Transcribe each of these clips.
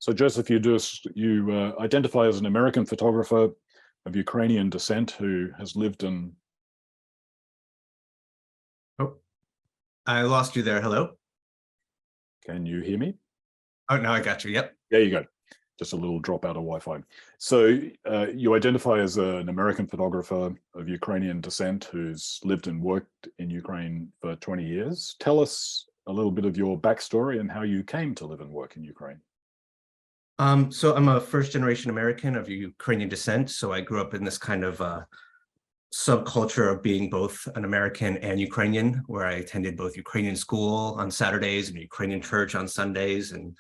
So Joseph, you identify as an American photographer of Ukrainian descent who has lived in. Oh, I lost you there. Hello? Can you hear me? Oh, now I got you. Yep. There you go. Just a little drop out of Wi-Fi. So you identify as an American photographer of Ukrainian descent who's lived and worked in Ukraine for 20 years. Tell us a little bit of your backstory and how you came to live and work in Ukraine. So I'm a first-generation American of Ukrainian descent. So I grew up in this kind of subculture of being both an American and Ukrainian, where I attended both Ukrainian school on Saturdays and Ukrainian church on Sundays, and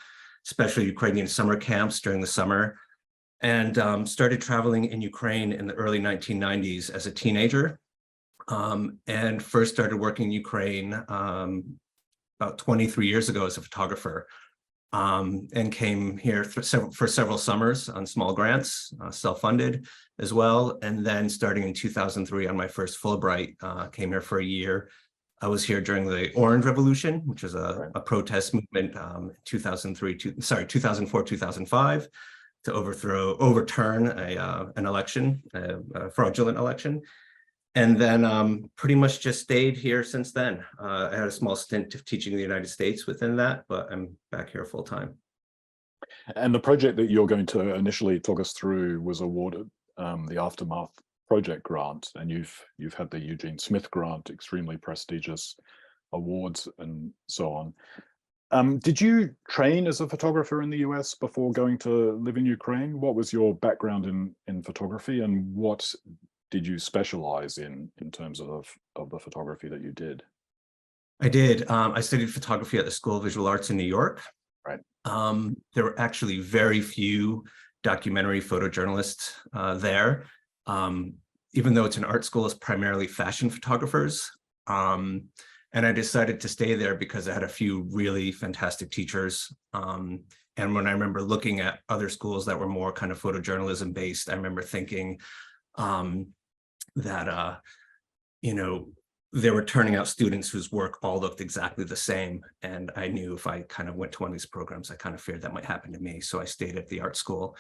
especially Ukrainian summer camps during the summer, and started traveling in Ukraine in the early 1990s as a teenager, and first started working in Ukraine about 23 years ago as a photographer. And came here for several summers on small grants, self-funded as well. And then starting in 2003 on my first Fulbright, came here for a year. I was here during the Orange Revolution, which was a protest movement 2004, 2005, to overturn an election, a fraudulent election. And then pretty much just stayed here since then. I had a small stint of teaching in the United States within that, but I'm back here full time. And the project that you're going to initially talk us through was awarded the Aftermath Project grant, and you've had the Eugene Smith grant, extremely prestigious awards and so on. Did you train as a photographer in the US before going to live in Ukraine? What was your background in photography, and what did you specialize in terms of the photography that you did? I did. I studied photography at the School of Visual Arts in New York. Right. There were actually very few documentary photojournalists there. Even though it's an art school, it's primarily fashion photographers. And I decided to stay there because I had a few really fantastic teachers. And when I remember looking at other schools that were more kind of photojournalism based, I remember thinking, that, they were turning out students whose work all looked exactly the same. And I knew if I kind of went to one of these programs, I kind of feared that might happen to me. So I stayed at the art school.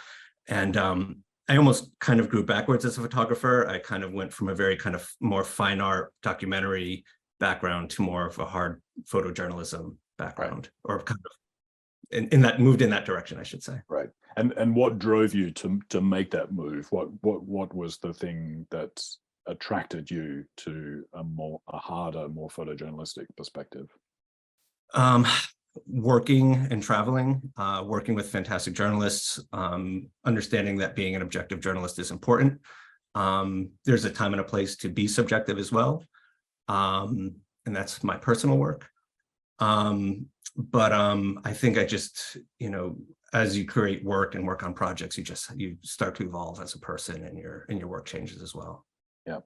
And I almost kind of grew backwards as a photographer. I kind of went from a very kind of more fine art documentary background to more of a hard photojournalism background, or kind of moved in that direction, I should say. Right. And what drove you to make that move? What was the thing that attracted you to a harder, more photojournalistic perspective? Working and traveling, working with fantastic journalists, understanding that being an objective journalist is important. There's a time and a place to be subjective as well. And that's my personal work. But I think I just, as you create work and work on projects, you start to evolve as a person, and your work changes as well. Yeah.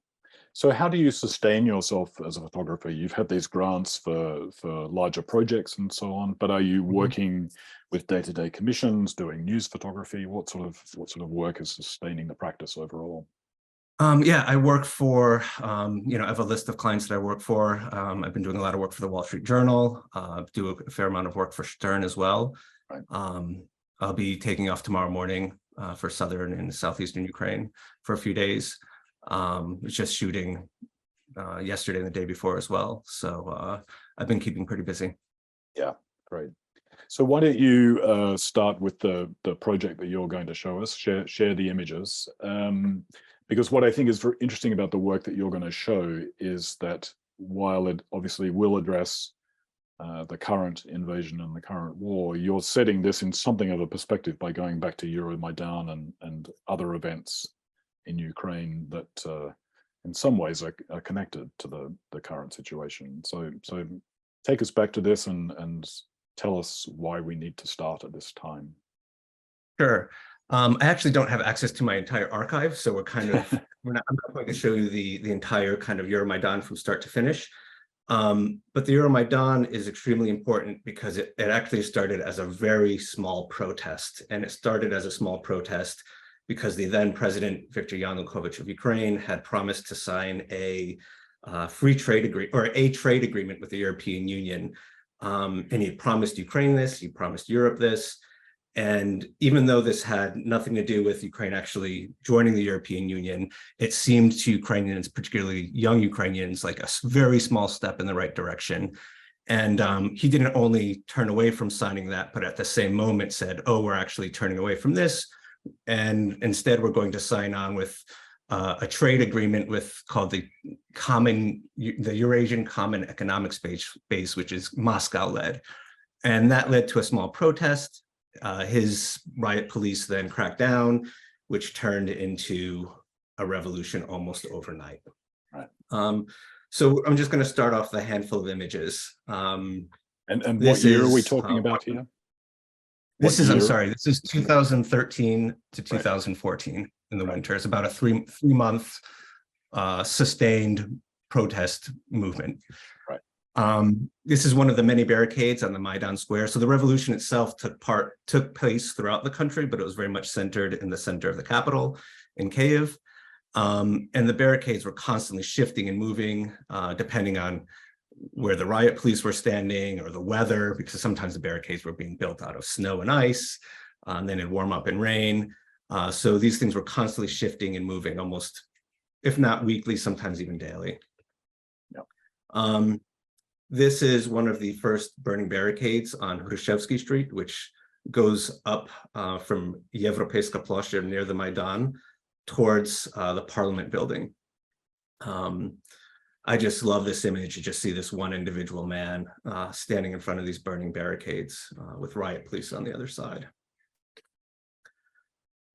So how do you sustain yourself as a photographer? You've had these grants for larger projects and so on, but are you working with day-to-day commissions, doing news photography? What sort of work is sustaining the practice overall? Yeah, I work for, I have a list of clients that I work for. I've been doing a lot of work for the Wall Street Journal, do a fair amount of work for Stern as well. Right. I'll be taking off tomorrow morning for southern and southeastern Ukraine for a few days. Was just shooting yesterday and the day before as well. So I've been keeping pretty busy. Yeah, great. So why don't you start with the project that you're going to show us, share the images. Because what I think is very interesting about the work that you're going to show is that while it obviously will address the current invasion and the current war, you're setting this in something of a perspective by going back to Euromaidan and other events in Ukraine that in some ways are connected to the current situation. So take us back to this and tell us why we need to start at this time. Sure. I actually don't have access to my entire archive, so I'm not going to show you the entire kind of Euromaidan from start to finish. But the Euromaidan is extremely important because it actually started as a very small protest. And it started as a small protest because the then President Viktor Yanukovych of Ukraine had promised to sign a free trade agreement, or a trade agreement with the European Union. And he promised Ukraine this, he promised Europe this. And even though this had nothing to do with Ukraine actually joining the European Union, it seemed to Ukrainians, particularly young Ukrainians, like a very small step in the right direction. And he didn't only turn away from signing that, but at the same moment said, oh, we're actually turning away from this. And instead, we're going to sign on with a trade agreement called the Eurasian Common Economic Space, which is Moscow-led. And that led to a small protest. His riot police then cracked down, which turned into a revolution almost overnight. Right. So I'm just going to start off with a handful of images. And what year are we talking about here? I'm sorry, this is 2013 to 2014 in the winter. It's about a three-month sustained protest movement. Right. This is one of the many barricades on the Maidan Square. So the revolution itself took place throughout the country, but it was very much centered in the center of the capital in Kyiv. And the barricades were constantly shifting and moving depending on where the riot police were standing or the weather, because sometimes the barricades were being built out of snow and ice, and then it'd warm up in rain. So these things were constantly shifting and moving almost, if not weekly, sometimes even daily. Yep. This is one of the first burning barricades on Hrushevsky Street, which goes up from Европейская площадь near the Maidan towards the Parliament building. I just love this image. You just see this one individual man standing in front of these burning barricades with riot police on the other side.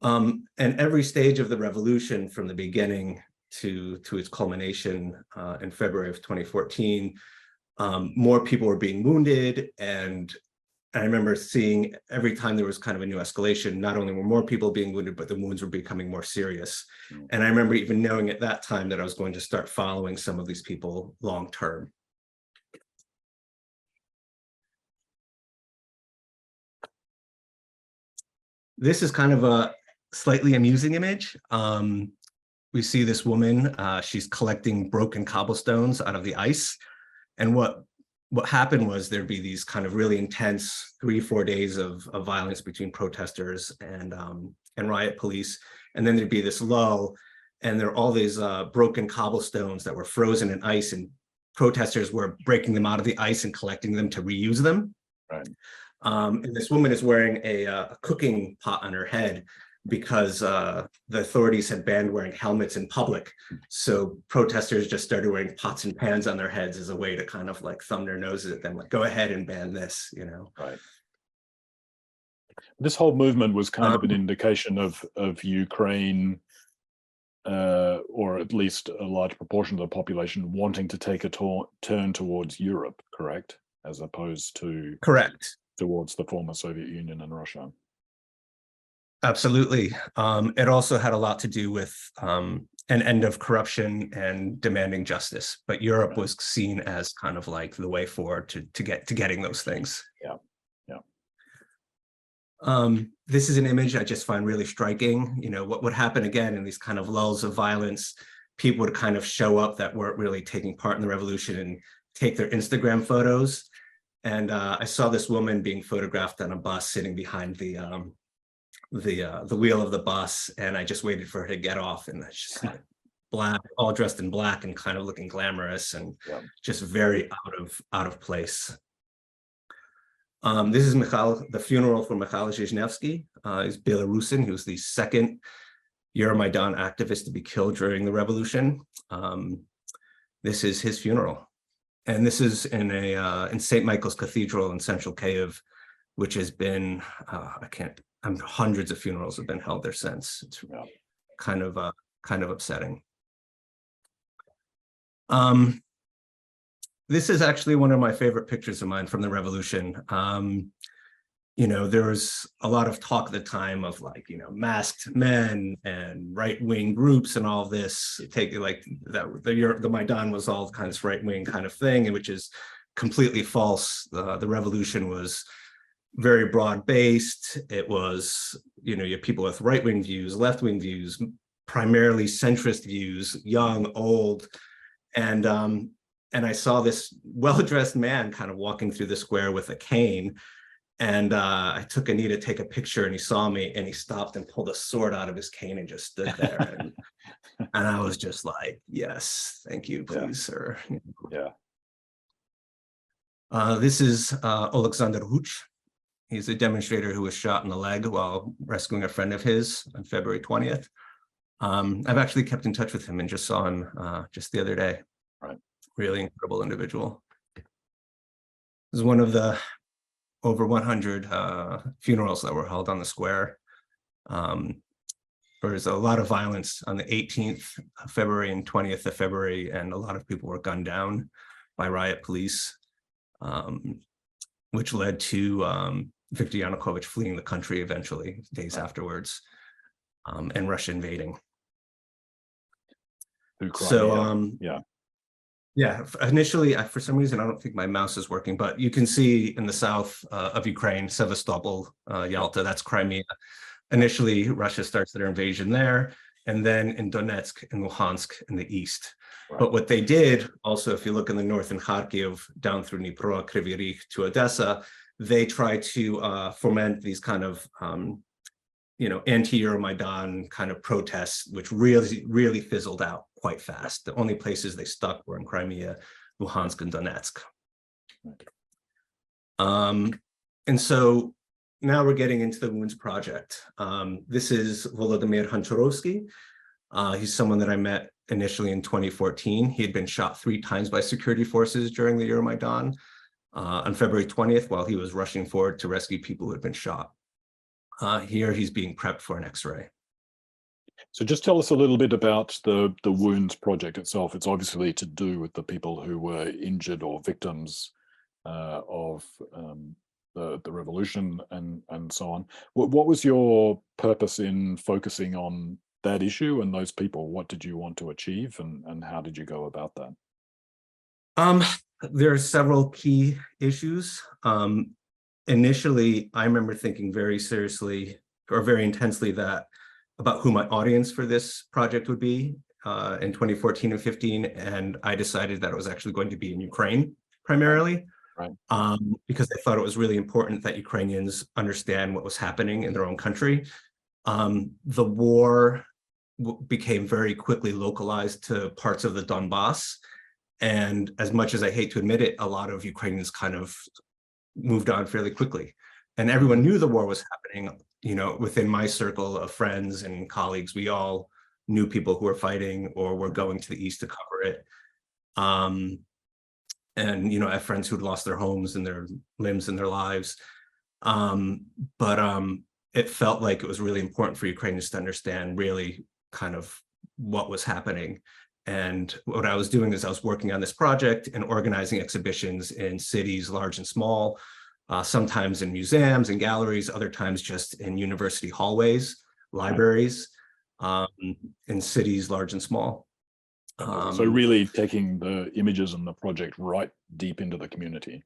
And every stage of the revolution, from the beginning to its culmination in February of 2014, more people were being wounded. And I remember seeing every time there was kind of a new escalation, not only were more people being wounded, but the wounds were becoming more serious. And I remember even knowing at that time that I was going to start following some of these people long term. This is kind of a slightly amusing image. We see this woman, she's collecting broken cobblestones out of the ice. And what happened was there'd be these kind of really intense 3-4 days of violence between protesters and riot police. And then there'd be this lull, and there are all these broken cobblestones that were frozen in ice, and protesters were breaking them out of the ice and collecting them to reuse them. Right. And this woman is wearing a cooking pot on her head because the authorities had banned wearing helmets in public. So protesters just started wearing pots and pans on their heads as a way to kind of like thumb their noses at them, like, go ahead and ban this, you know? Right. This whole movement was kind of an indication of Ukraine, or at least a large proportion of the population wanting to take a turn towards Europe, correct? As opposed to towards the former Soviet Union and Russia. Absolutely. It also had a lot to do with an end of corruption and demanding justice. But Europe was seen as kind of like the way forward to getting those things. Yeah, yeah. This is an image I just find really striking. You know, what would happen again in these kind of lulls of violence, people would kind of show up that weren't really taking part in the revolution and take their Instagram photos. And I saw this woman being photographed on a bus sitting behind the wheel of the bus, and I just waited for her to get off, and it's just like black, all dressed in black and kind of looking glamorous and just very out of place. This is the funeral for Mikhail Zhizhnevsky. He's Belarusian. He was the second Euromaidan activist to be killed during the revolution. This is his funeral, and this is in St. Michael's Cathedral in central Kyiv, which has been hundreds of funerals have been held there since. It's kind of upsetting. This is actually one of my favorite pictures of mine from the revolution. There was a lot of talk at the time of masked men and right-wing groups and all this. Take like that the Maidan was all kind of right-wing kind of thing, which is completely false. The revolution was very broad-based. It was, you have people with right-wing views, left-wing views, primarily centrist views, young, old, and I saw this well-dressed man kind of walking through the square with a cane. And I took a knee to take a picture, and he saw me, and he stopped and pulled a sword out of his cane and just stood there. And I was just like, yes, thank you, please, sir. Yeah. This is Alexander Huch. He's a demonstrator who was shot in the leg while rescuing a friend of his on February 20th. I've actually kept in touch with him and just saw him just the other day. Right. Really incredible individual. This is one of the over 100 funerals that were held on the square. There was a lot of violence on the 18th of February and 20th of February, and a lot of people were gunned down by riot police, which led to Viktor Yanukovych fleeing the country eventually, days afterwards, and Russia invading. So, yeah, initially, for some reason, I don't think my mouse is working, but you can see in the south of Ukraine, Sevastopol, Yalta, that's Crimea. Initially, Russia starts their invasion there, and then in Donetsk and Luhansk in the east. Right. But what they did, also, if you look in the north in Kharkiv, down through Dnipro, Kryvyi Rih to Odessa, they try to foment these kind of anti-Euromaidan kind of protests, which really fizzled out quite fast. The only places they stuck were in Crimea, Luhansk, and Donetsk. And so now we're getting into the Wounds Project. This is Volodymyr Honcharovsky. He's someone that I met initially in 2014. He had been shot 3 times by security forces during the Euromaidan on February 20th while he was rushing forward to rescue people who had been shot. Here he's being prepped for an X-ray. So just tell us a little bit about the Wounds Project itself. It's obviously to do with the people who were injured or victims of the revolution and so on. What was your purpose in focusing on that issue and those people? What did you want to achieve, and how did you go about that? There are several key issues. Initially, I remember thinking very seriously or very intensely about who my audience for this project would be in 2014 and 15, and I decided that it was actually going to be in Ukraine primarily, right. Because I thought it was really important that Ukrainians understand what was happening in their own country. The war became very quickly localized to parts of the Donbass, and as much as I hate to admit it, a lot of Ukrainians kind of moved on fairly quickly, and everyone knew the war was happening. Within my circle of friends and colleagues, we all knew people who were fighting or were going to the east to cover it. And I have friends who'd lost their homes and their limbs and their lives. But it felt like it was really important for Ukrainians to understand really kind of what was happening. And what I was doing is I was working on this project and organizing exhibitions in cities large and small, sometimes in museums and galleries, other times just in university hallways, libraries, in cities large and small. So really taking the images and the project right deep into the community.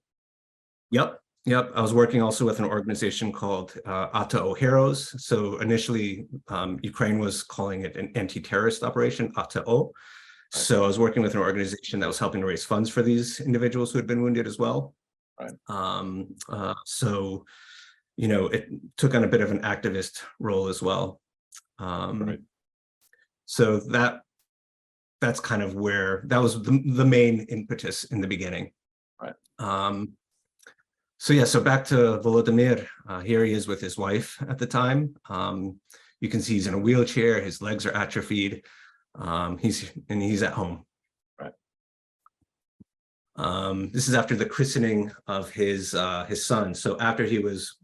Yep. I was working also with an organization called ATO Heroes. So initially, Ukraine was calling it an anti-terrorist operation, ATO. So I was working with an organization that was helping to raise funds for these individuals who had been wounded as well. Right. So, it took on a bit of an activist role as well. Right. So that's kind of where that was the main impetus in the beginning. Right. So back to Volodymyr. Here he is with his wife at the time. You can see he's in a wheelchair. His legs are atrophied. He's at home. Right. This is after the christening of his son. So after he was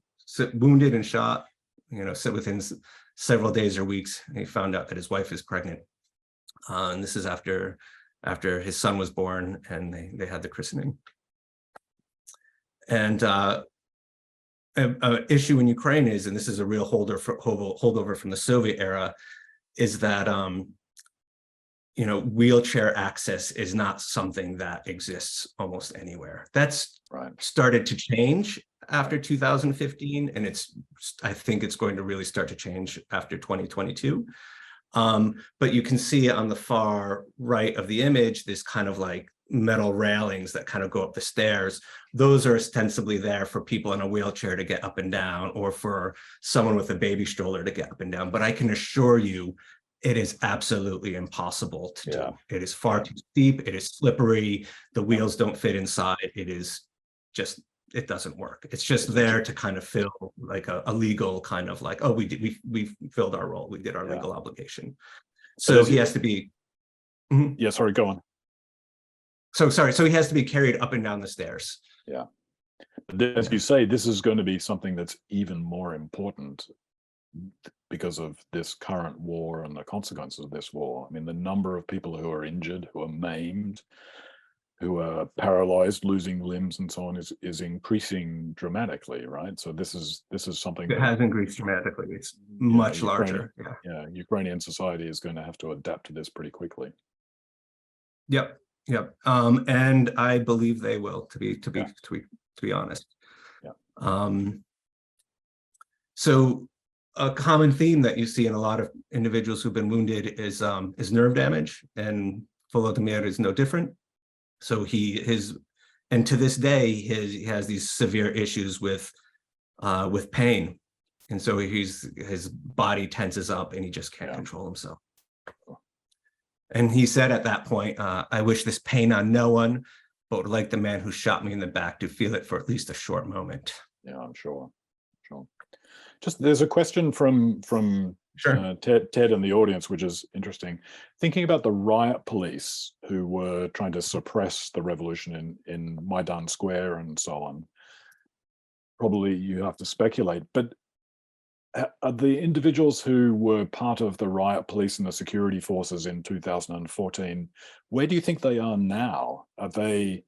wounded and shot, within several days or weeks, he found out that his wife is pregnant. And this is after after his son was born, and they had the christening. And an issue in Ukraine is, and this is a real holdover from the Soviet era, is that wheelchair access is not something that exists almost anywhere. That's started to change after 2015, and I think it's going to really start to change after 2022. But you can see on the far right of the image, this kind of like metal railings that kind of go up the stairs. Those are ostensibly there for people in a wheelchair to get up and down, or for someone with a baby stroller to get up and down. But I can assure you, it is absolutely impossible to do. It is far too steep. It is slippery. The wheels don't fit inside. It is just, it doesn't work. It's just there to kind of fill like a legal kind of like, oh, we filled our role. We did our legal obligation. So he has to be. Yeah, sorry, go on. So he has to be carried up and down the stairs. Yeah. As you say, this is going to be something that's even more important because of this current war and the consequences of this war. I mean, the number of people who are injured, who are maimed, who are paralyzed, losing limbs and so on is increasing dramatically, right? So this is something that has increased dramatically. It's much larger. Ukrainian society is going to have to adapt to this pretty quickly. Yep. And I believe they will, to be honest. So a common theme that you see in a lot of individuals who've been wounded is nerve damage, and Volodymyr is no different. So and to this day, he has these severe issues with pain, and so his body tenses up and he just can't control himself. And he said at that point, I wish this pain on no one, but would like the man who shot me in the back to feel it for at least a short moment. Yeah, I'm sure. Just there's a question from Ted in the audience, which is interesting. Thinking about the riot police who were trying to suppress the revolution in Maidan Square and so on, probably you have to speculate, but are the individuals who were part of the riot police and the security forces in 2014, where do you think they are now? Are they,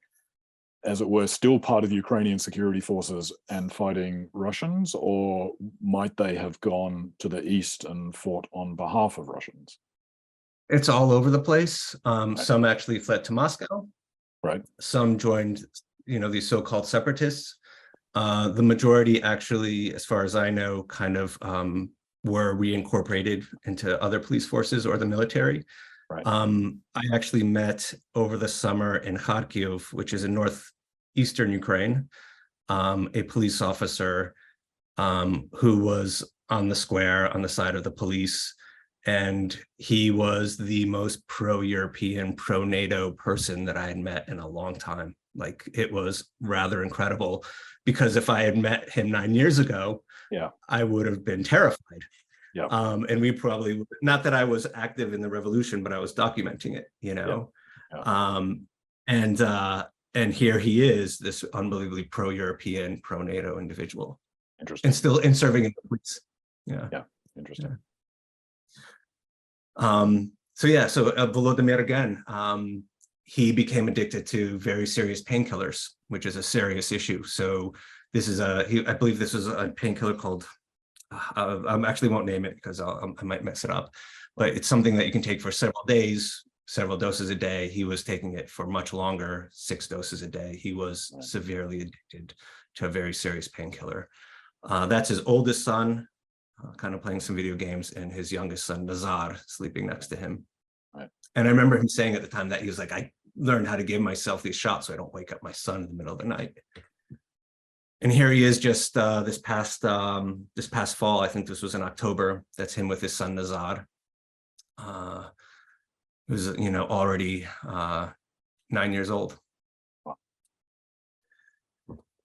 as it were, still part of the Ukrainian security forces and fighting Russians, or might they have gone to the east and fought on behalf of Russians? It's all over the place. Some actually fled to Moscow. Right. Some joined, these so-called separatists. The majority actually, as far as I know, kind of were reincorporated into other police forces or the military. Right. I actually met over the summer in Kharkiv, which is in northeastern Ukraine, a police officer who was on the square on the side of the police, and he was the most pro-European, pro-NATO person that I had met in a long time. Like, it was rather incredible, because if I had met him 9 years ago, I would have been terrified. And we probably, not that I was active in the revolution, but I was documenting it, and here he is, this unbelievably pro-European, pro-NATO individual. Interesting. And still serving in the police. Interesting. So Volodymyr again, he became addicted to very serious painkillers, which is a serious issue. So this is I believe this was a painkiller called, I actually won't name it because I might mess it up, but it's something that you can take for several days, several doses a day. He was taking it for much longer, 6 doses a day. He was severely addicted to a very serious painkiller. That's his oldest son, kind of playing some video games, and his youngest son, Nazar, sleeping next to him. And I remember him saying at the time that he was like, I learned how to give myself these shots so I don't wake up my son in the middle of the night. And here he is just this past fall, I think this was in October, that's him with his son Nazar, who's already 9 years old.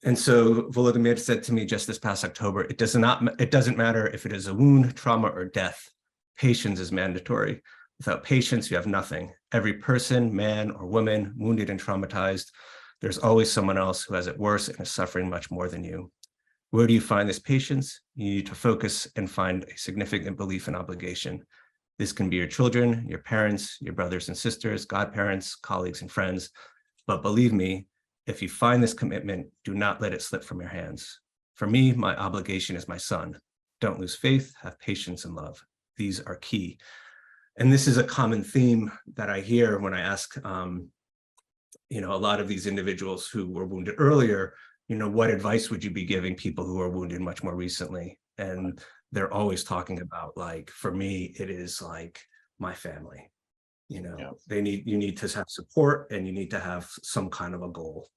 And so Volodymyr said to me just this past October, it doesn't matter if it is a wound, trauma, or death. Patience is mandatory. Without patience, you have nothing. Every person, man or woman, wounded and traumatized, there's always someone else who has it worse and is suffering much more than you. Where do you find this patience? You need to focus and find a significant belief and obligation. This can be your children, your parents, your brothers and sisters, godparents, colleagues and friends. But believe me, if you find this commitment, do not let it slip from your hands. For me, my obligation is my son. Don't lose faith, have patience and love. These are key. And this is a common theme that I hear when I ask, a lot of these individuals who were wounded earlier, what advice would you be giving people who are wounded much more recently? And they're always talking about, like, for me, it is like my family. You need to have support, and you need to have some kind of a goal.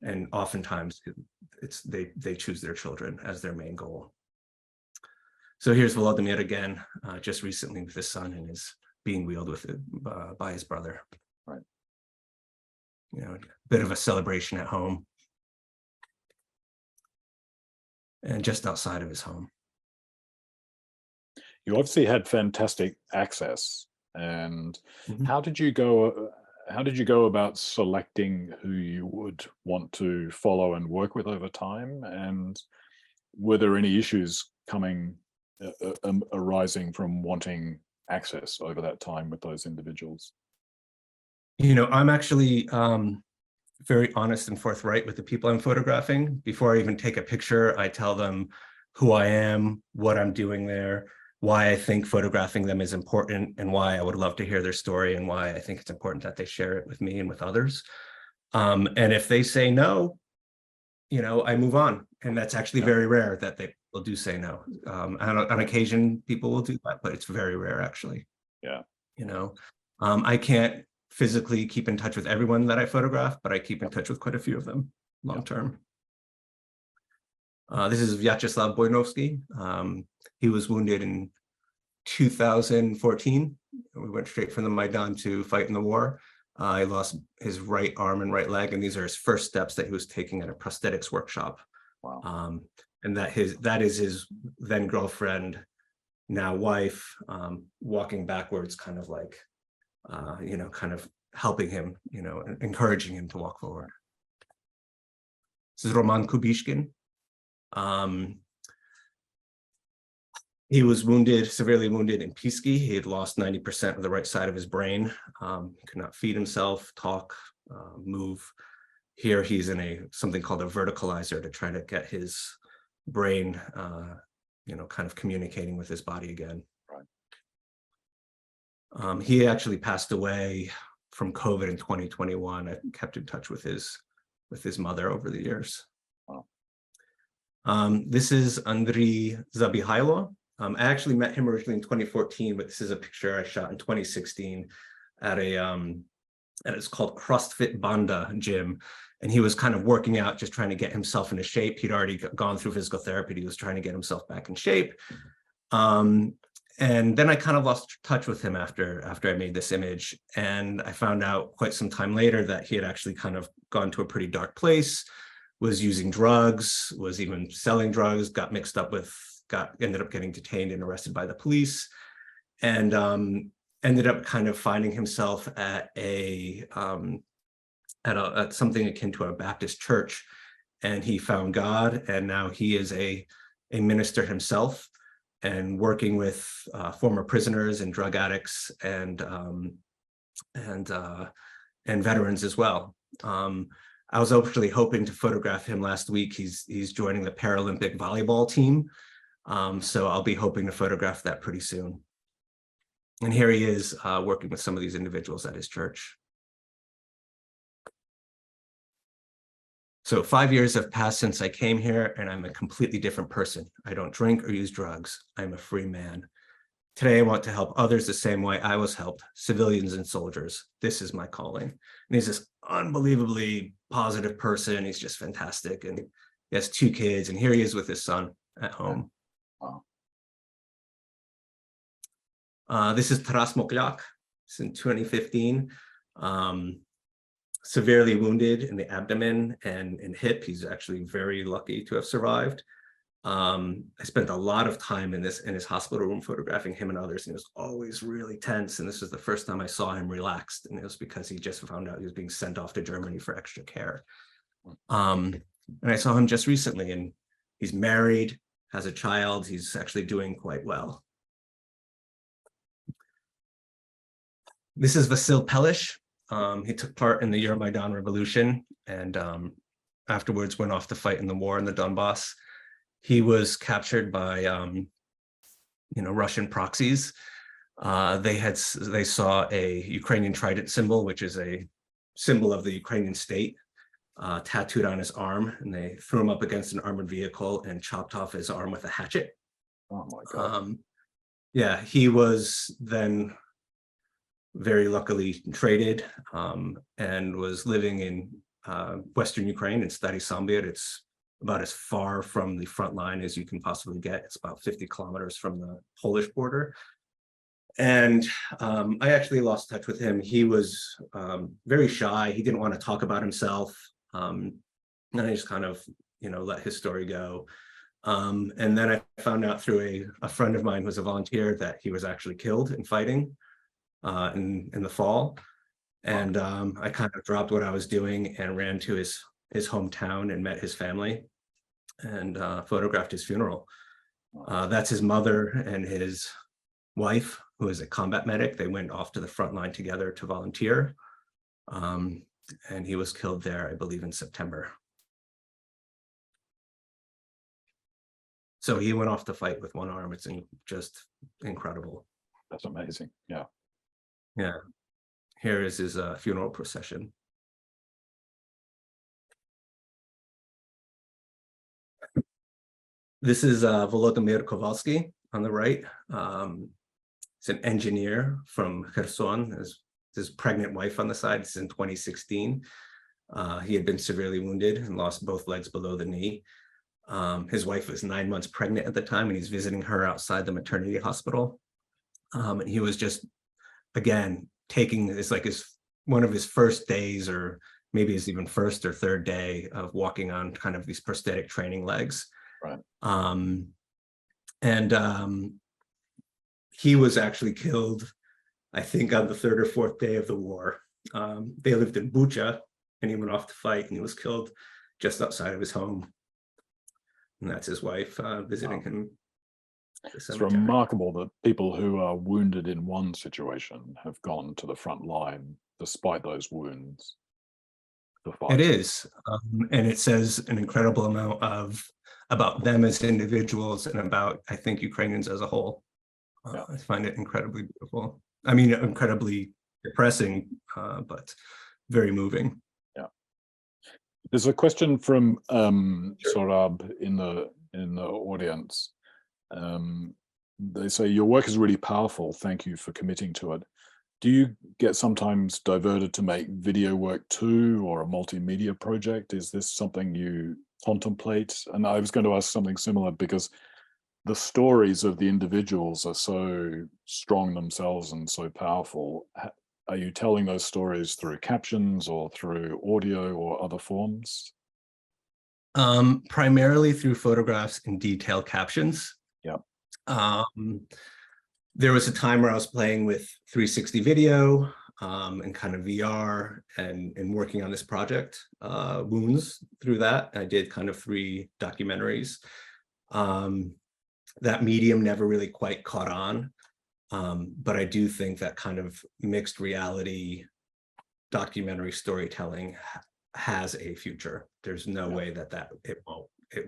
And oftentimes they choose their children as their main goal. So here's Volodymyr again, just recently with his son, and is being wheeled with it by his brother. Right. A bit of a celebration at home, and just outside of his home. You obviously had fantastic access, and how did you go about selecting who you would want to follow and work with over time? And were there any issues arising from wanting access over that time with those individuals? I'm actually very honest and forthright with the people I'm photographing. Before I even take a picture, I tell them who I am, what I'm doing there, why I think photographing them is important, and why I would love to hear their story, and why I think it's important that they share it with me and with others. And if they say no, I move on. And that's actually very rare that they will do say no. On occasion, people will do that, but it's very rare, actually. Yeah. I can't physically keep in touch with everyone that I photograph, but I keep in touch with quite a few of them long term. This is Vyacheslav Boynovsky. He was wounded in 2014. We went straight from the Maidan to fight in the war. He lost his right arm and right leg, and these are his first steps that he was taking at a prosthetics workshop. Wow. And that is his then girlfriend, now wife, walking backwards, kind of like, kind of helping him, encouraging him to walk forward. This is Roman Kubishkin. He was severely wounded in Pisky. He had lost 90% of the right side of his brain. He could not feed himself, talk, move. Here he's in something called a verticalizer to try to get his brain, kind of communicating with his body again. Right. He actually passed away from COVID in 2021. I kept in touch with his mother over the years. Wow. This is Andriy Zabihailo. I actually met him originally in 2014, but this is a picture I shot in 2016 at it's called CrossFit Banda gym. And he was kind of working out, just trying to get himself into shape. He'd already gone through physical therapy. He was trying to get himself back in shape. And then I kind of lost touch with him after I made this image. And I found out quite some time later that he had actually kind of gone to a pretty dark place, was using drugs, was even selling drugs, ended up getting detained and arrested by the police, and ended up kind of finding himself at something akin to a Baptist church. And he found God, and now he is a minister himself, and working with former prisoners and drug addicts and veterans as well. I was actually hoping to photograph him last week. He's joining the Paralympic volleyball team. So I'll be hoping to photograph that pretty soon. And here he is working with some of these individuals at his church. So 5 years have passed since I came here, and I'm a completely different person. I don't drink or use drugs. I'm a free man. Today, I want to help others the same way I was helped, civilians and soldiers. This is my calling. And he's this unbelievably positive person. He's just fantastic. And he has 2 kids, and here he is with his son at home. Wow. This is Taras Moklyak. It's in 2015. Severely wounded in the abdomen and hip. He's actually very lucky to have survived. I spent a lot of time in his hospital room photographing him and others, and it was always really tense. And this was the first time I saw him relaxed, and it was because he just found out he was being sent off to Germany for extra care. And I saw him just recently, and he's married, has a child. He's actually doing quite well. This is Vasyl Pelish. He took part in the Euromaidan Revolution and afterwards went off to fight in the war in the Donbass. He was captured by Russian proxies. They saw a Ukrainian trident symbol, which is a symbol of the Ukrainian state, tattooed on his arm, and they threw him up against an armored vehicle and chopped off his arm with a hatchet. Oh my God. Yeah, he was then very luckily traded and was living in Western Ukraine in Stary Sambir. It's about as far from the front line as you can possibly get. It's about 50 kilometers from the Polish border. And I actually lost touch with him. He was very shy. He didn't want to talk about himself. And I just kind of, let his story go. And then I found out through a friend of mine who was a volunteer that he was actually killed in fighting in the fall. And I kind of dropped what I was doing and ran to his hometown and met his family and photographed his funeral. That's his mother and his wife, who is a combat medic. They went off to the front line together to volunteer. And he was killed there, I believe, in September. So he went off to fight with one arm. It's just incredible. That's amazing. Yeah. Yeah. Here is his funeral procession. This is Volodymyr Kowalski on the right. He's an engineer from Kherson. His pregnant wife on the side. This is in 2016. He had been severely wounded and lost both legs below the knee. His wife was 9 months pregnant at the time, and he's visiting her outside the maternity hospital. And he was just, again, taking this like one of his first days, or maybe his even first or third day of walking on kind of these prosthetic training legs. Right. He was actually killed, I think, on the third or fourth day of the war. They lived in Bucha, and he went off to fight, and he was killed just outside of his home. And that's his wife visiting him. It's remarkable that people who are wounded in one situation have gone to the front line despite those wounds. It is, and it says an incredible amount about them as individuals and about, I think, Ukrainians as a whole. Yeah. I find it incredibly beautiful. I mean, incredibly depressing, but very moving. Yeah. There's a question from Sorab in the audience. They say, your work is really powerful. Thank you for committing to it. Do you get sometimes diverted to make video work too, or a multimedia project? Is this something you contemplate? And I was going to ask something similar, because the stories of the individuals are so strong themselves and so powerful. Are you telling those stories through captions or through audio or other forms? Primarily through photographs and detailed captions. Yeah. There was a time where I was playing with 360 video and kind of VR and working on this project, Wounds, through that. I did kind of 3 documentaries. That medium never really quite caught on, but I do think that kind of mixed reality documentary storytelling has a future. There's no way that it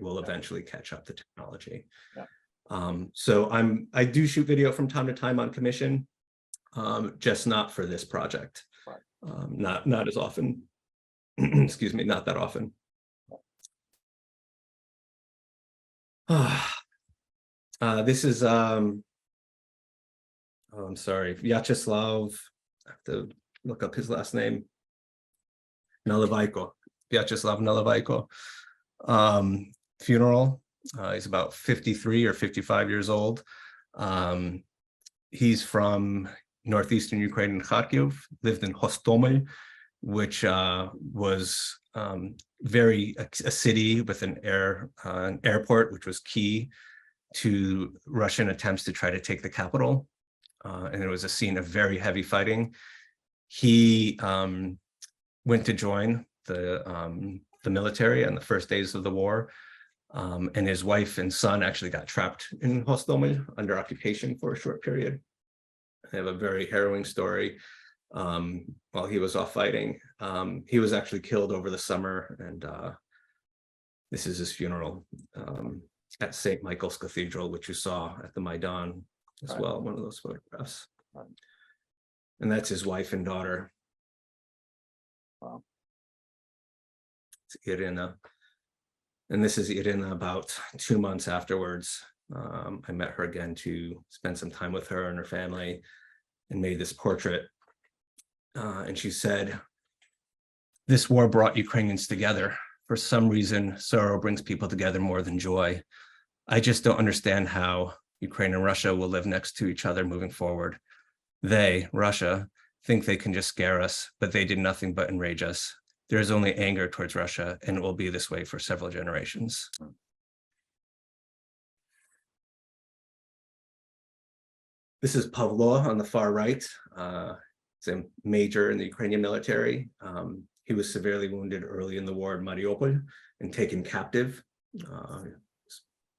will eventually catch up to technology. Yeah. So I do shoot video from time to time on commission, just not for this project. Right. Not as often. Excuse me, not that often. This is I'm sorry, Vyacheslav. I have to look up his last name. Nalivaiko, Vyacheslav Nalivaiko. Funeral. He's about 53 or 55 years old. He's from northeastern Ukraine in Kharkiv, lived in Hostomel, which was a city with an airport, which was key to Russian attempts to try to take the capital. And it was a scene of very heavy fighting. He went to join the military on the first days of the war. And his wife and son actually got trapped in Hostomel under occupation for a short period. They have a very harrowing story. while he was off fighting. He was actually killed over the summer, and this is his funeral at St. Michael's Cathedral, which you saw at the Maidan as well, one of those photographs. Right. And that's his wife and daughter. Wow. It's Irina. And this is Irina about 2 months afterwards. I met her again to spend some time with her and her family and made this portrait. And she said, "This war brought Ukrainians together. For some reason, sorrow brings people together more than joy. I just don't understand how Ukraine and Russia will live next to each other moving forward. They, Russia, think they can just scare us, but they did nothing but enrage us. There is only anger towards Russia, and it will be this way for several generations." This is Pavlo on the far right. He's a major in the Ukrainian military. He was severely wounded early in the war in Mariupol and taken captive,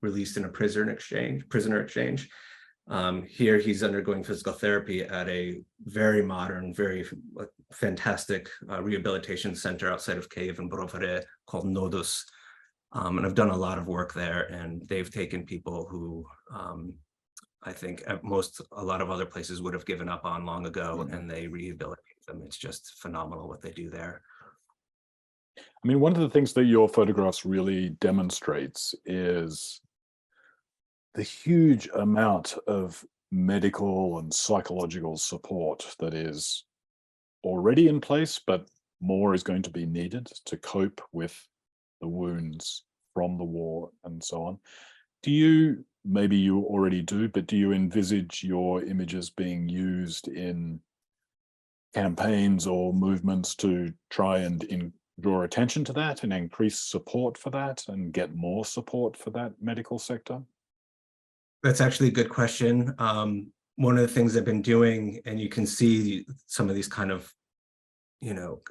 released in a prisoner exchange. Here he's undergoing physical therapy at a very modern, very fantastic rehabilitation center outside of Kyiv in Brovare called Nodus. And I've done a lot of work there, and they've taken people who I think a lot of other places would have given up on long ago, and they rehabilitate them. It's just phenomenal what they do there. I mean, one of the things that your photographs really demonstrates is the huge amount of medical and psychological support that is already in place, but more is going to be needed to cope with the wounds from the war and so on. Do you, maybe you already do, but do you envisage your images being used in campaigns or movements to try and draw attention to that and increase support for that and get more support for that medical sector? That's actually a good question. One of the things I've been doing, and you can see some of these kind of,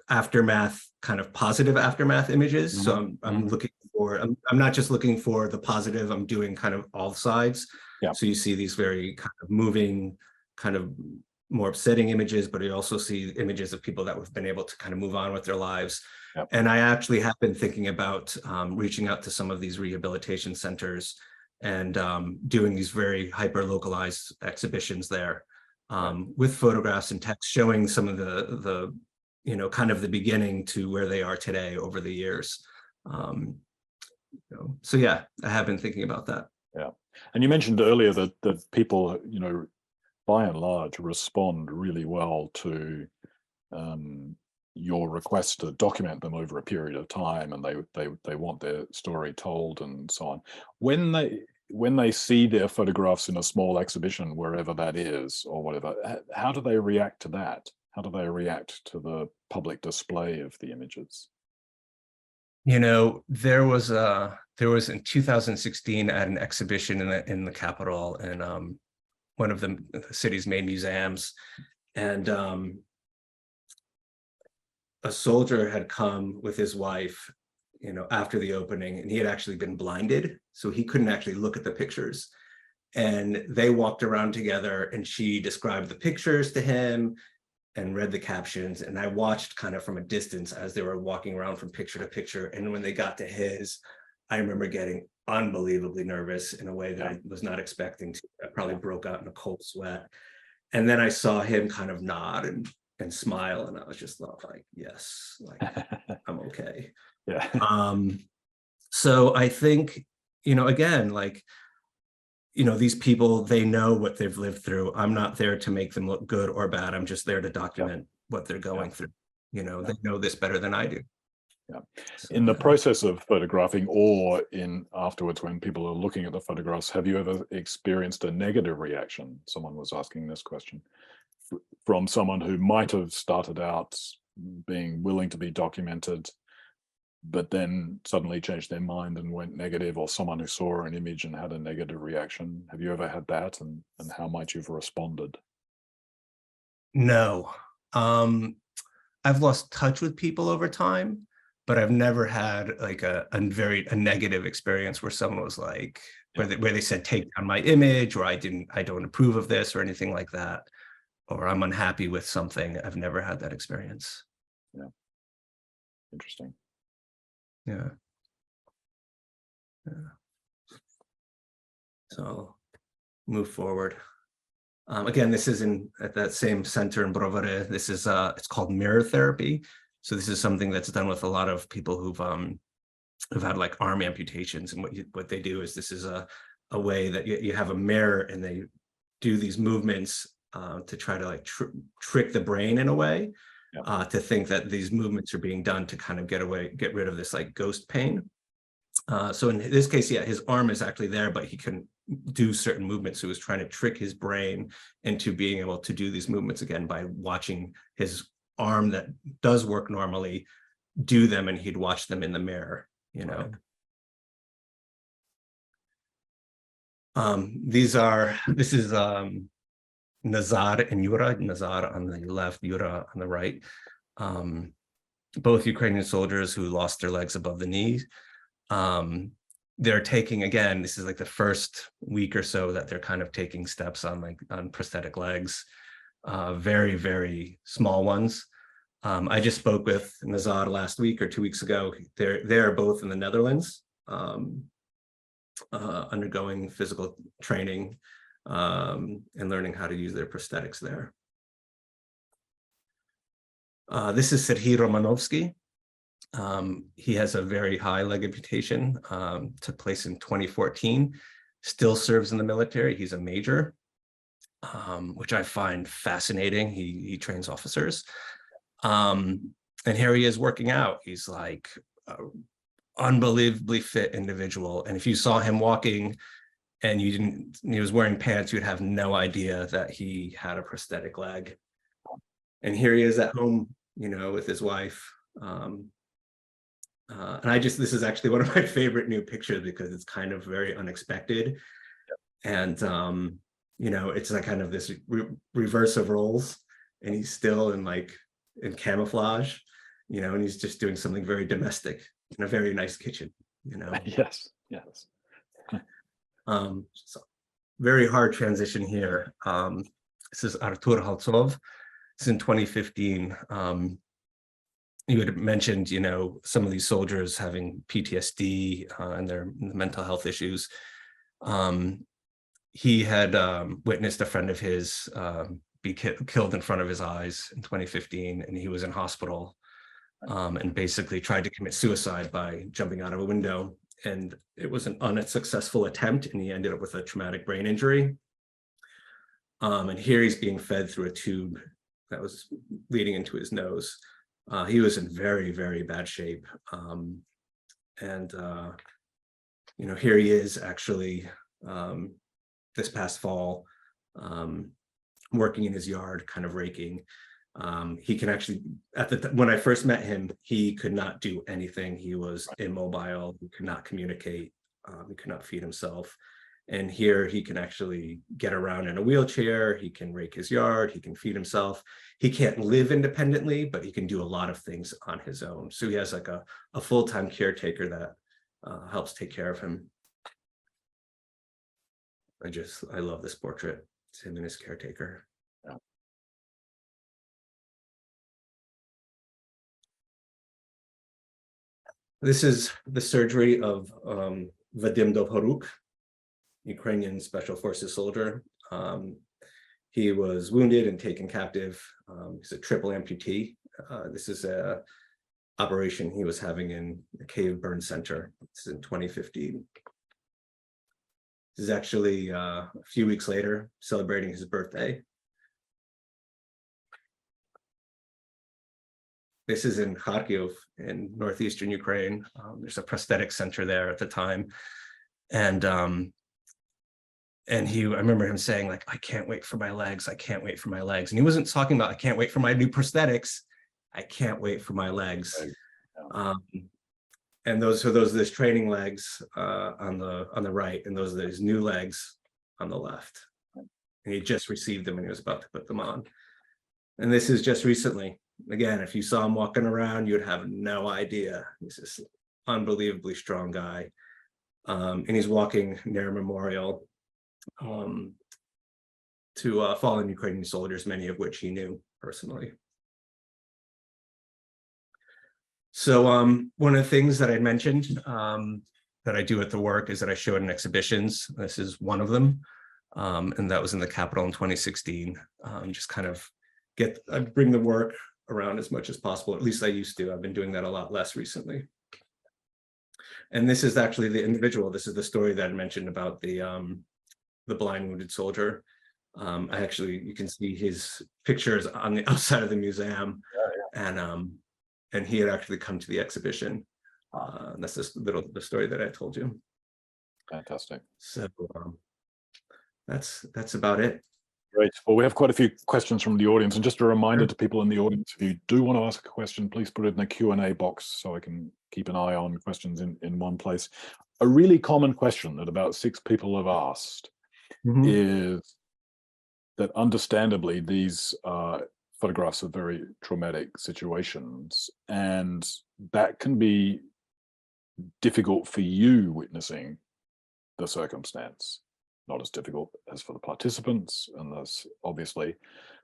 aftermath, kind of positive aftermath images. Mm-hmm. So I'm looking for, I'm not just looking for the positive, I'm doing kind of all sides. Yeah. So you see these very kind of moving, kind of more upsetting images, but you also see images of people that have been able to kind of move on with their lives. Yep. And I actually have been thinking about reaching out to some of these rehabilitation centers and doing these very hyper-localized exhibitions there with photographs and text showing some of the kind of the beginning to where they are today over the years. So yeah, I have been thinking about that. Yeah, and you mentioned earlier that people, by and large, respond really well to your request to document them over a period of time, and they want their story told and so on. When they see their photographs in a small exhibition, wherever that is or whatever, how do they react to that? How do they react to the public display of the images? There was in 2016 at an exhibition in the Capitol, and one of the city's main museums, and a soldier had come with his wife, after the opening, and he had actually been blinded, so he couldn't actually look at the pictures. And they walked around together, and she described the pictures to him and read the captions. And I watched kind of from a distance as they were walking around from picture to picture. And when they got to his, I remember getting unbelievably nervous in a way that I was not expecting to. I probably broke out in a cold sweat. And then I saw him kind of nod and smile, and I was just like, yes, like I'm okay. Yeah. So I think, again, like, these people, they know what they've lived through. I'm not there to make them look good or bad. I'm just there to document what they're going through. They know this better than I do. Yeah. So, in the process of photographing, or in afterwards when people are looking at the photographs, have you ever experienced a negative reaction? Someone was asking this question from someone who might have started out being willing to be documented, but then suddenly changed their mind and went negative, or someone who saw an image and had a negative reaction. Have you ever had that, and how might you've responded? No. I've lost touch with people over time, but I've never had like a negative experience where someone was like, where they said, take down my image, or I don't approve of this, or anything like that. or I'm unhappy with something. I've never had that experience. Yeah. Interesting. Yeah. So move forward. Again, this is at that same center in Brovary. This is it's called mirror therapy. So this is something that's done with a lot of people who've had like arm amputations, and what they do is, this is a way that you have a mirror and they do these movements to try to like trick the brain in a way, to think that these movements are being done to kind of get rid of this like ghost pain. So in this case, yeah, his arm is actually there, but he couldn't do certain movements. So he was trying to trick his brain into being able to do these movements again by watching his arm that does work normally do them, and he'd watch them in the mirror, you know. This is Nazar and Yura. Nazar on the left, Yura on the right. Both Ukrainian soldiers who lost their legs above the knees. They're taking, again, this is like the first week or so that they're kind of taking steps on prosthetic legs, very, very small ones. I just spoke with Nazar last week or 2 weeks ago. They're both in the Netherlands, undergoing physical training and learning how to use their prosthetics there. This is Serhiy Romanovsky. He has a very high leg amputation, took place in 2014, still serves in the military. He's a major, which I find fascinating. He trains officers. And here he is working out. He's like unbelievably fit individual. And if you saw him walking and he was wearing pants, you'd have no idea that he had a prosthetic leg. And here he is at home, you know, with his wife. And this is actually one of my favorite new pictures because it's kind of very unexpected. And, you know, it's like kind of this reverse of roles, and he's still in camouflage, you know, and he's just doing something very domestic in a very nice kitchen, you know. Yes, yes. So very hard transition here. This is Artur Haltsov. This is in 2015. You had mentioned, you know, some of these soldiers having PTSD and their mental health issues. He had witnessed a friend of his be killed in front of his eyes in 2015, and he was in hospital and basically tried to commit suicide by jumping out of a window. And it was an unsuccessful attempt, and he ended up with a traumatic brain injury. And here he's being fed through a tube that was leading into his nose. He was in very, very bad shape. You know, here he is actually this past fall, working in his yard, kind of raking. He can actually, when I first met him, he could not do anything. He was immobile, he could not communicate, he could not feed himself. And here he can actually get around in a wheelchair, he can rake his yard, he can feed himself. He can't live independently, but he can do a lot of things on his own. So he has like a full-time caretaker that helps take care of him. I love this portrait. It's him and his caretaker. Yeah. This is the surgery of Vadim Dovharuk, Ukrainian Special Forces soldier. He was wounded and taken captive. He's a triple amputee. This is a operation he was having in the Cave Burn Center. This is in 2015. This is actually a few weeks later, celebrating his birthday. This is in Kharkiv in northeastern Ukraine. There's a prosthetic center there at the time. And I remember him saying, like, I can't wait for my legs. I can't wait for my legs. And he wasn't talking about, I can't wait for my new prosthetics. I can't wait for my legs. And those are those training legs on the right, and those are his new legs on the left. And he just received them and he was about to put them on. And this is just recently. Again, if you saw him walking around, you'd have no idea. He's this unbelievably strong guy. And he's walking near a memorial. to fallen Ukrainian soldiers, many of which he knew personally. So one of the things that I mentioned that I do at the work is that I show it in exhibitions. This is one of them, and that was in the Capitol in 2016. Just kind of bring the work around as much as possible. At least I used to. I've been doing that a lot less recently. And this is actually the individual. This is the story that I mentioned about the blind wounded soldier. You can see his pictures on the outside of the museum, and he had actually come to the exhibition. That's the story that I told you. Fantastic. So that's about it. Great. Well, we have quite a few questions from the audience, and just a reminder to people in the audience, if you do want to ask a question, please put it in the Q&A box so I can keep an eye on questions in one place. A really common question that about 6 people have asked is that, understandably, these photographs of very traumatic situations, and that can be difficult for you witnessing the circumstance. Not as difficult as for the participants, and that's obviously,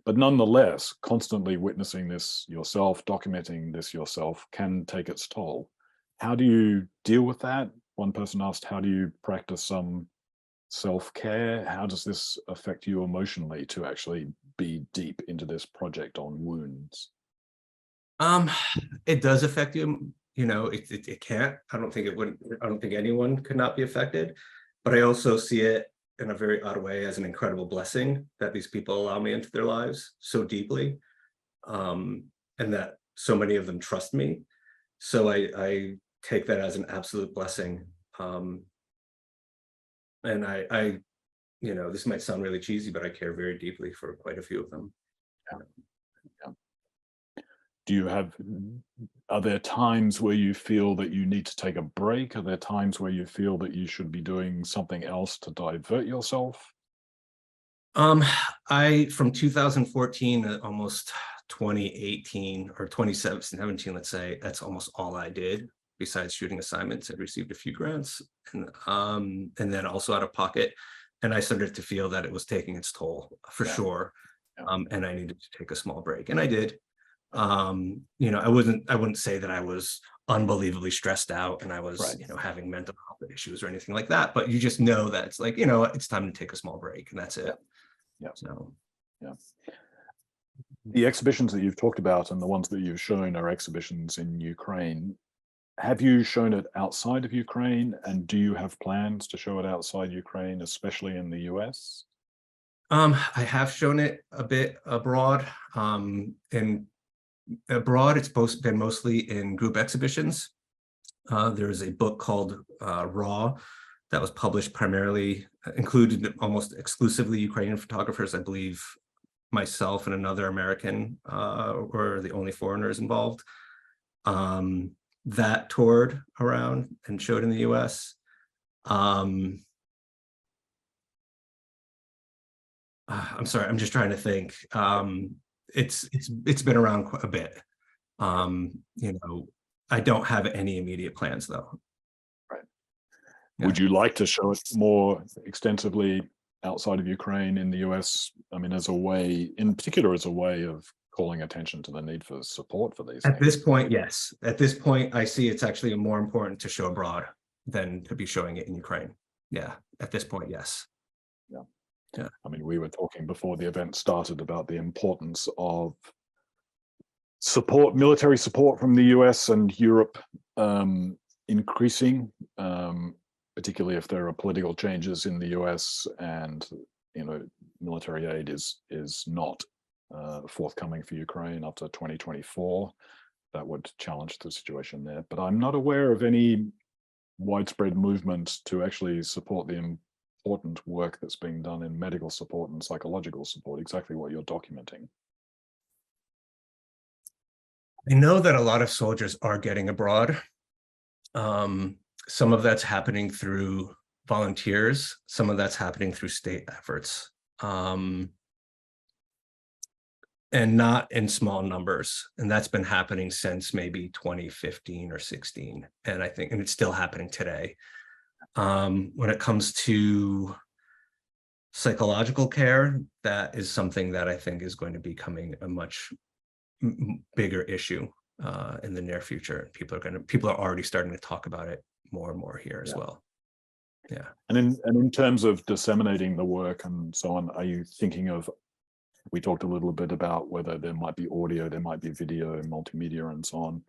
but nonetheless, constantly witnessing this yourself, documenting this yourself, can take its toll. How do you deal with that? One person asked, how do you practice some self-care? How does this affect you emotionally to actually be deep into this project on wounds? It does affect you. You know, it can't. I don't think it wouldn't. I don't think anyone could not be affected. But I also see it in a very odd way as an incredible blessing that these people allow me into their lives so deeply, and that so many of them trust me. So I take that as an absolute blessing. And I, you know, this might sound really cheesy, but I care very deeply for quite a few of them. Are there times where you feel that you need to take a break? Are there times where you feel that you should be doing something else to divert yourself? From 2014 to almost 2018 or 2017, let's say, that's almost all I did besides shooting assignments. I received a few grants, and then also out of pocket. And I started to feel that it was taking its toll for sure. And I needed to take a small break, and I did. You know, I wouldn't say that I was unbelievably stressed out and I was, you know, having mental health issues or anything like that, but you just know that it's like, you know, it's time to take a small break, and that's it. So the exhibitions that you've talked about and the ones that you've shown are exhibitions in Ukraine. Have you shown it outside of Ukraine, and do you have plans to show it outside Ukraine, especially in the US? I have shown it a bit abroad. Abroad, it's been mostly in group exhibitions. There's a book called Raw that was published primarily, included almost exclusively Ukrainian photographers. I believe myself and another American were the only foreigners involved. That toured around and showed in the US. I'm sorry, I'm just trying to think. It's been around quite a bit. You know, I don't have any immediate plans though. Right. Would you like to show it more extensively outside of Ukraine, in the US? I mean, as a way, in particular, as a way of calling attention to the need for support for these things? At this point, yes. At this point, I see it's actually more important to show abroad than to be showing it in Ukraine. Yeah, at this point, yes. Yeah. I mean, we were talking before the event started about the importance of support, military support from the US and Europe increasing, particularly if there are political changes in the US and, you know, military aid is not forthcoming for Ukraine up to 2024. That would challenge the situation there. But I'm not aware of any widespread movement to actually support the important work that's being done in medical support and psychological support, exactly what you're documenting. I know that a lot of soldiers are getting abroad. Some of that's happening through volunteers. Some of that's happening through state efforts. And not in small numbers. And that's been happening since maybe 2015 or 16. And I think, and it's still happening today. When it comes to psychological care, that is something that I think is going to be becoming a much bigger issue in the near future. People are already starting to talk about it more and more here as well. Yeah. And in terms of disseminating the work and so on, are you thinking of, we talked a little bit about whether there might be audio, there might be video, multimedia and so on.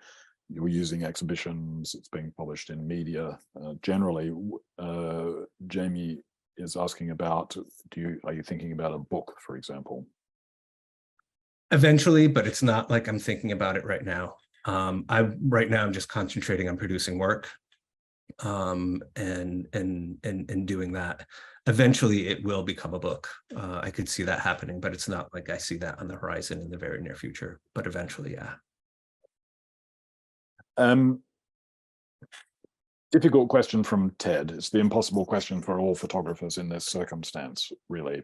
You're using exhibitions, it's being published in media. Generally, Jamie is asking about, are you thinking about a book, for example? Eventually, but it's not like I'm thinking about it right now. Right now I'm just concentrating on producing work and doing that. Eventually it will become a book. I could see that happening, but it's not like I see that on the horizon in the very near future, but eventually, yeah. Difficult question from Ted. It's the impossible question for all photographers in this circumstance, really.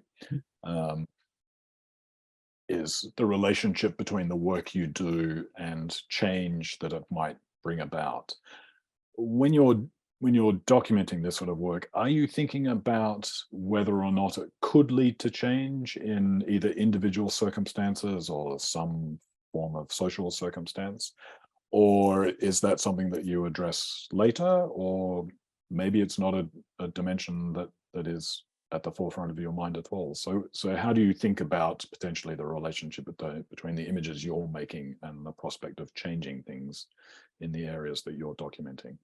Is the relationship between the work you do and change that it might bring about. When you're documenting this sort of work, are you thinking about whether or not it could lead to change in either individual circumstances or some form of social circumstance? Or is that something that you address later? Or maybe it's not a dimension that is at the forefront of your mind at all. So how do you think about potentially the relationship between the images you're making and the prospect of changing things in the areas that you're documenting?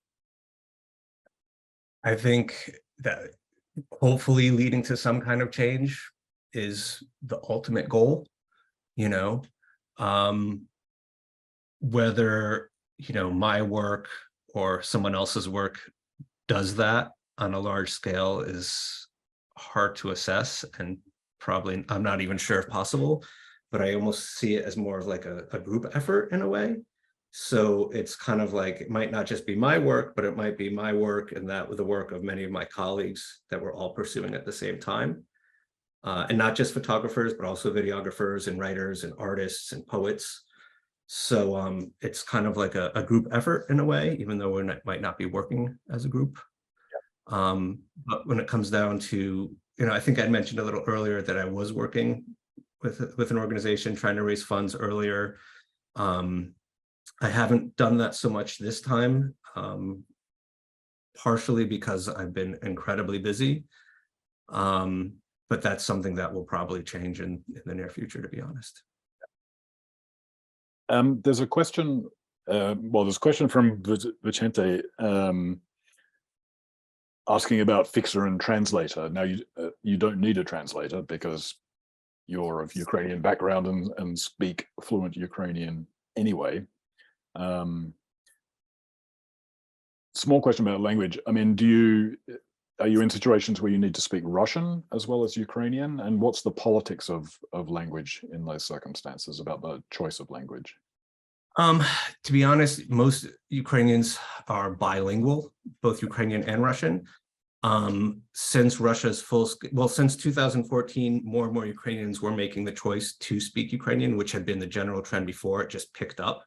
I think that hopefully leading to some kind of change is the ultimate goal, you know. Whether, you know, my work or someone else's work does that on a large scale is hard to assess, and probably I'm not even sure if possible, but I almost see it as more of like a group effort in a way. So it's kind of like, it might not just be my work, but it might be my work and that with the work of many of my colleagues that we're all pursuing at the same time. And not just photographers, but also videographers and writers and artists and poets. So it's kind of like a group effort in a way, even though we might not be working as a group. But when it comes down to, you know, I think I mentioned a little earlier that I was working with an organization trying to raise funds earlier. I haven't done that so much this time, partially because I've been incredibly busy. But that's something that will probably change in the near future, to be honest. There's a question, there's a question from Vicente asking about fixer and translator. Now, you don't need a translator because you're of Ukrainian background and speak fluent Ukrainian anyway. Small question about language. I mean, are you in situations where you need to speak Russian as well as Ukrainian? And what's the politics of language in those circumstances about the choice of language? To be honest, most Ukrainians are bilingual, both Ukrainian and Russian. Since Russia's since 2014, more and more Ukrainians were making the choice to speak Ukrainian, which had been the general trend before. It just picked up.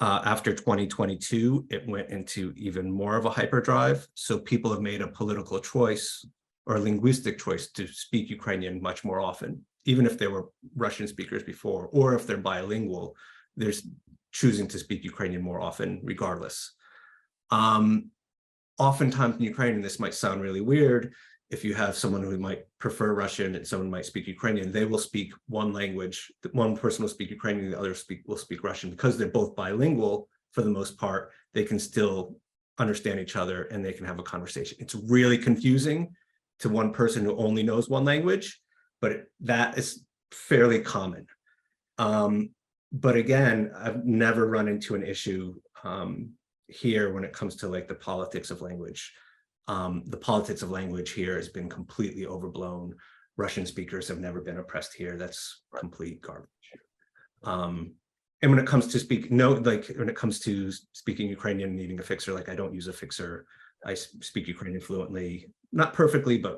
After 2022, it went into even more of a hyperdrive. So people have made a political choice or a linguistic choice to speak Ukrainian much more often, even if they were Russian speakers before, or if they're bilingual, they're choosing to speak Ukrainian more often, regardless. Oftentimes in Ukraine, and this might sound really weird, if you have someone who might prefer Russian and someone might speak Ukrainian, they will speak one language. One person will speak Ukrainian, the other will speak Russian. Because they're both bilingual, for the most part, they can still understand each other and they can have a conversation. It's really confusing to one person who only knows one language, but that is fairly common. But again, I've never run into an issue here when it comes to like the politics of language. The politics of language here has been completely overblown. Russian speakers have never been oppressed here. That's complete garbage. And when it comes to when it comes to speaking Ukrainian and needing a fixer, like I don't use a fixer. I speak Ukrainian fluently, not perfectly, but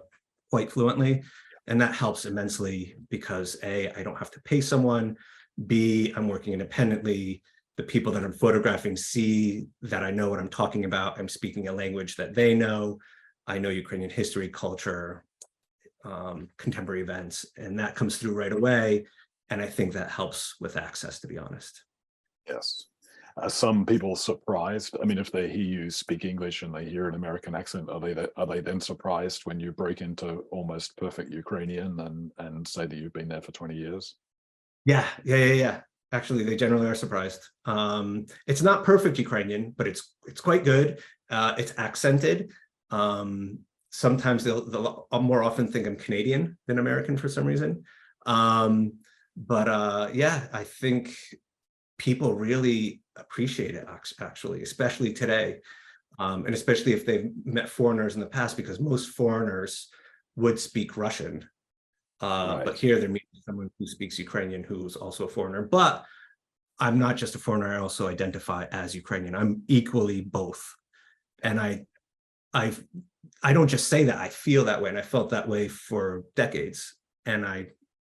quite fluently. And that helps immensely because A, I don't have to pay someone. B, I'm working independently. The people that I'm photographing see that I know what I'm talking about. I'm speaking a language that they know. I know Ukrainian history, culture, contemporary events, and that comes through right away. And I think that helps with access, to be honest. Yes. Are some people surprised? I mean, if they hear you speak English and they hear an American accent, are they then surprised when you break into almost perfect Ukrainian and say that you've been there for 20 years? Yeah. Actually, they generally are surprised. It's not perfect Ukrainian, but it's quite good. It's accented. Sometimes they'll more often think I'm Canadian than American for some reason. Yeah, I think people really appreciate it, actually, especially today. And especially if they've met foreigners in the past, because most foreigners would speak Russian. Right. But here they're meeting someone who speaks Ukrainian who's also a foreigner. But I'm not just a foreigner, I also identify as Ukrainian. I'm equally both. And I don't just say that, I feel that way, and I felt that way for decades, and I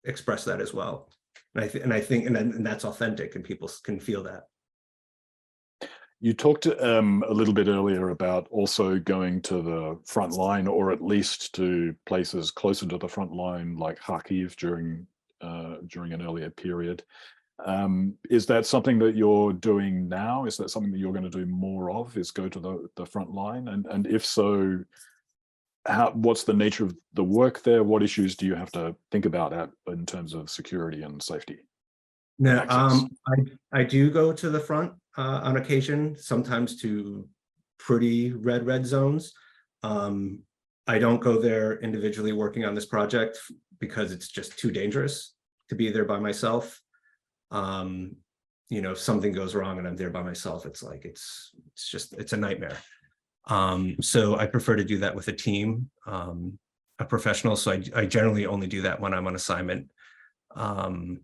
express that as well. And I think that's authentic, and people can feel that. You talked a little bit earlier about also going to the front line, or at least to places closer to the front line, like Kharkiv during an earlier period. Is that something that you're doing now? Is that something that you're going to do more of? Is go to the front line? And if so, what's the nature of the work there? What issues do you have to think about in terms of security and safety? No, I do go to the front on occasion, sometimes to pretty red zones. I don't go there individually working on this project because it's just too dangerous to be there by myself. If something goes wrong and I'm there by myself, it's like it's a nightmare. So I prefer to do that with a team, a professional. So I generally only do that when I'm on assignment. But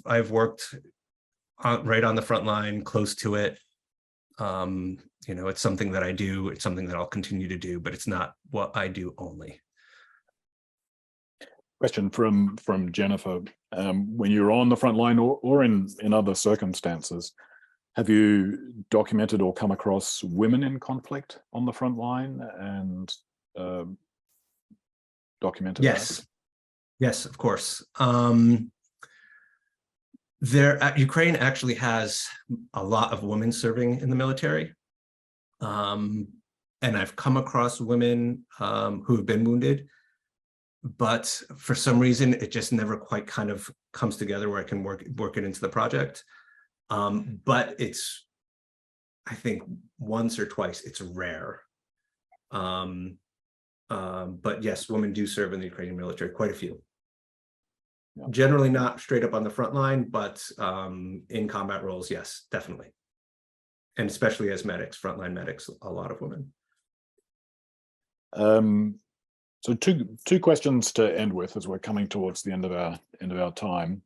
I've worked right on the front line, close to it. It's something that I do. It's something that I'll continue to do, but it's not what I do only. Question from Jennifer. When you're on the front line or in other circumstances, have you documented or come across women in conflict on the front line and documented that? Yes, of course. Ukraine actually has a lot of women serving in the military. And I've come across women who have been wounded, but for some reason, it just never quite kind of comes together where I can work it into the project. But I think once or twice, it's rare. But yes, women do serve in the Ukrainian military, quite a few. Yeah. Generally not straight up on the front line, but in combat roles, yes, definitely. And especially as medics, frontline medics, a lot of women. So two questions to end with as we're coming towards the end of our time.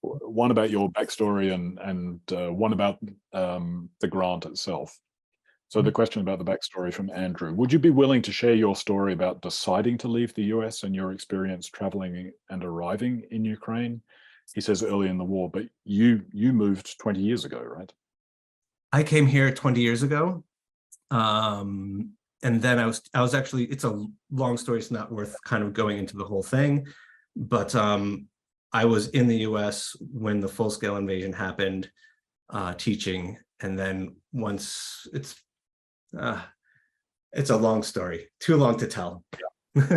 One about your backstory and one about the grant itself. So the question about the backstory from Andrew: would you be willing to share your story about deciding to leave the US and your experience traveling and arriving in Ukraine? He says early in the war, but you moved 20 years ago, right? I came here 20 years ago. And then I was actually, it's a long story, it's not worth kind of going into the whole thing, but I was in the US when the full-scale invasion happened, teaching, and then once it's a long story, too long to tell.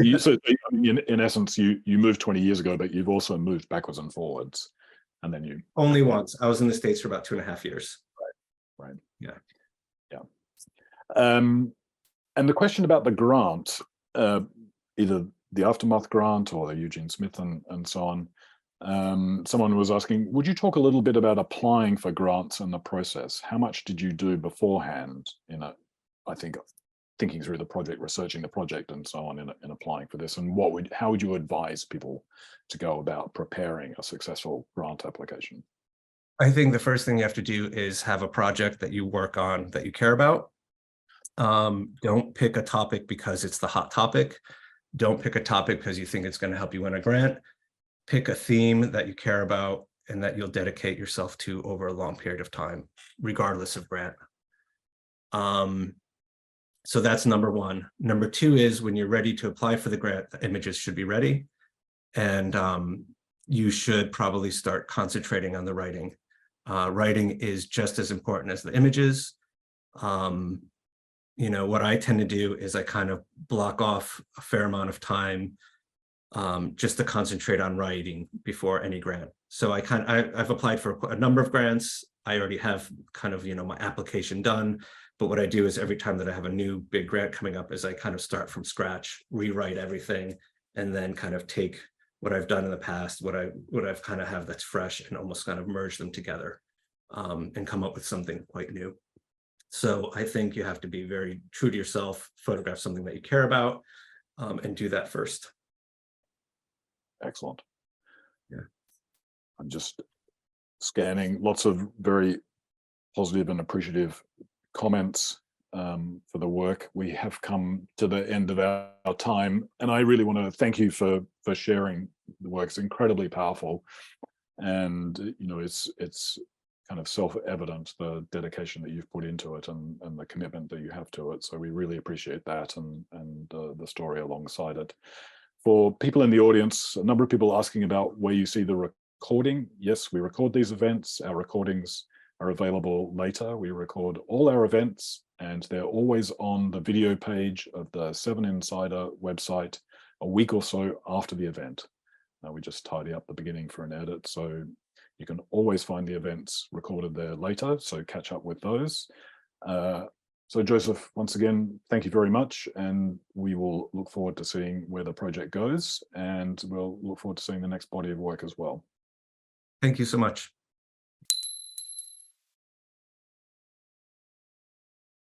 Yeah. So in essence, you moved 20 years ago, but you've also moved backwards and forwards, and then you only once. I was in the States for about 2.5 years. Right. Yeah. And the question about the grant, either the Aftermath grant or the Eugene Smith and so on, someone was asking, would you talk a little bit about applying for grants and the process? How much did you do beforehand I think thinking through the project, researching the project and so on in applying for this? And how would you advise people to go about preparing a successful grant application? I think the first thing you have to do is have a project that you work on that you care about. Don't pick a topic because it's the hot topic. Don't pick a topic because you think it's going to help you win a grant. Pick a theme that you care about and that you'll dedicate yourself to over a long period of time, regardless of grant. So that's number one. Number two is when you're ready to apply for the grant, the images should be ready. And you should probably start concentrating on the writing. Writing is just as important as the images. You know, what I tend to do is I kind of block off a fair amount of time just to concentrate on writing before any grant. So I've applied for a number of grants. I already have kind of, you know, my application done. But what I do is every time that I have a new big grant coming up is I kind of start from scratch, rewrite everything, and then kind of take what I've done in the past, what I've kind of have that's fresh, and almost kind of merge them together and come up with something quite new. So I think you have to be very true to yourself, photograph something that you care about, and do that first. Excellent. Yeah. I'm just scanning lots of very positive and appreciative comments for the work. We have come to the end of our time, and I really want to thank you for sharing the work. It's incredibly powerful, and you know, it's kind of self-evident the dedication that you've put into it and the commitment that you have to it. So we really appreciate that and the story alongside it. For people in the audience, a number of people asking about where you see the recording. Yes, we record these events. Our recordings are available later. We record all our events, and they're always on the video page of the 7 Insider website a week or so after the event. We just tidy up the beginning for an edit, so you can always find the events recorded there later, so catch up with those. So Joseph, once again, thank you very much, and we will look forward to seeing where the project goes, and we'll look forward to seeing the next body of work as well. Thank you so much.